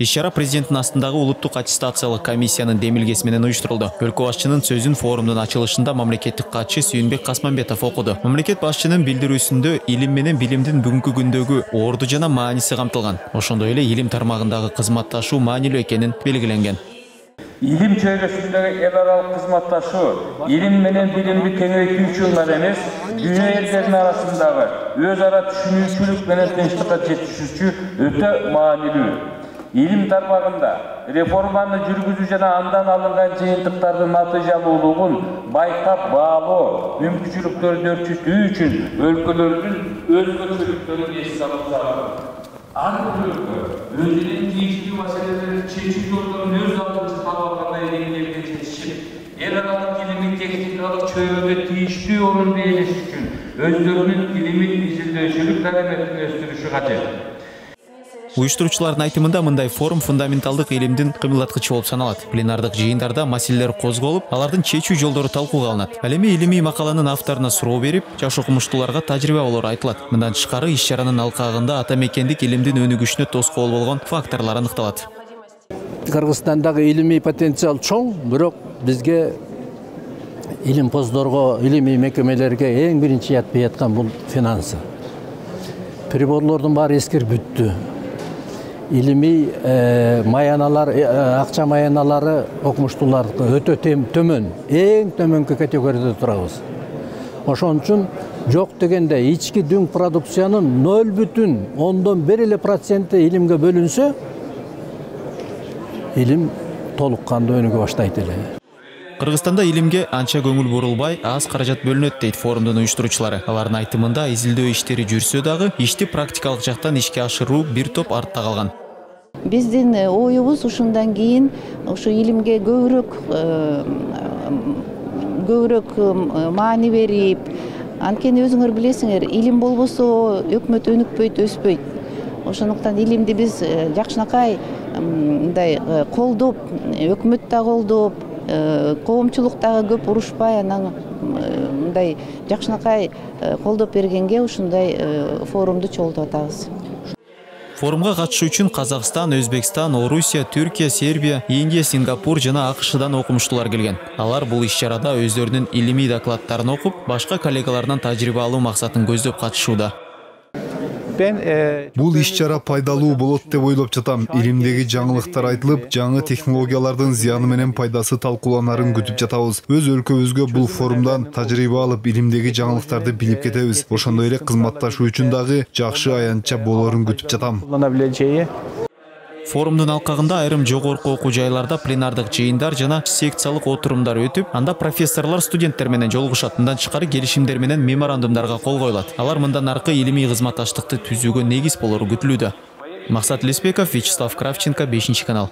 Иш-чара президенттин астындагы улуттук аттестациялык комиссиянын демилгеси менен уюштурулду. Өлкө башчынын сөзүн форумдун ачылышында мамлекеттик катчы Сүйүнбек Касманбетов окуду. Мамлекет башчынын билдирүүсүндө илим менен билимдин бүгүнкү күндөгү орду жана мааниси камтылган. Ошондой эле илим тармагындагы кызматташуу маанилүү экенин белгиленген. İlim çevresindeki el aralık kızmattaşığı, ilim menен bilimdi kengeytүүчү гана эмес, dünya ellerinin arasındagı özara түшүнүүчүлүк менен тынчтыкка жетишүүчү өтө маанилүү. İlim tarmagында реформаны жүргүзүү жана андан алынган жыйынтыктардын натыйжалуулугун байкап баалоо, мүмкүнчүлүктөрдү өрчүтүү үчүн өлкөлөрдүн өзгөчөлүктөрүн эске алып турат. Ар бир өлкө өзүнүн тийиштүү маселелерин чечүү жолдорун өз алдынча таап алгандай деңгээлге жетишип, эл аралык илимий техникалык чөйрөдө тийиштүү орунду ээлеш үчүн өздөрүнүн илимий изилдөөчүлүк дараметин өстүрүшү кажет. Уюштуруучулардын айтымында мындай форум фундаменталдык илимдин кыймылдаткычы болуп саналат. Пленардык жыйындарда маселелер козголуп, алардын чечүү жолдору талкууга алынат. Ал эми илимий макаланын авторуна суроо берип, жаш окумуштууларга тажрыйба болору айтылат. Мындан тышкары иш-чаранын алкагында ата мекендик илимдин өнүгүшүнө тоскоол болгон факторлор аныкталат. Кыргызстандагы илимий потенциал чоң, бирок бизге илимпоздорго, илимий мекемелерге эң биринчи жатпай аткан бул финансы. Приборлордун баары эскер бүттү. Илимий маяналар, акча маяналары окумуштуулардыкы өтө төмөн, эң төмөнкү категорияда турабыз. Ошон үчүн жок дегенде ички дүң продукциянын 0,1% илимге бөлүнсө, илим толук кандуу өнүгө баштайт эле. Кыргызстанда илимге анча көңүл бурулбай, аз каражат бөлүнөт дейт форумдун уюштуруучулары. Алардын айтымында изилдөө иштери жүрсө дагы, ишти практикалык жактан ишке ашыруу бир топ артта калган. Биздин оюбуз ушундан кийин ушу илимге көбүрөөк маани берип, анткени өзүңөр билесиңер, илим болбосо өкмөт өнүкпөйт, өспөйт. Ошондуктан илимди биз жакшынакай мындай колдоп, өкмөт да колдоп, коомчулук дагы көп урушпай, анан мындай жакшынакай колдоп бергенге ушундай форумду чогултуп атабыз. Форумга катышуу үчүн Казакстан, Өзбекстан, Орусия, Түркия, Сербия, Индия, Сингапур жана АКШдан окумуштуулар келген. Алар бул иш-чарада өздөрүнүн илимий докладдарын окуп, башка коллегаларынан тажрыйба алуу максатын көздөп катышууда. Бул иш-чара пайдалуу болот деп ойлоп жатам. Илимдеги жаңылыктар айтылып, жаңы технологиялардын зыяны менен пайдасы талкууланарын күтүп жатабыз. Өз өлкөбүзгө бул форумдан тажрыйба алып, илимдеги жаңылыктарды билип кетебиз. Ошондой эле кызматташуу үчүн дагы жакшы аянтча болорун күтүп жатам. Форумдун алкагында айрым жогорку окуу жайларда пленардык жыйындар жана секциялык отурумдар өтүп, анда профессорлор студенттер менен жолугушат. Мындан тышкары келишимдер менен меморандумдарга кол коюлат. Алар мындан аркы илимий кызматташтыкты түзүүгө негиз болору күтүлүүдө. Максат Леспеков, Вячеслав Кравченко, 5 канал.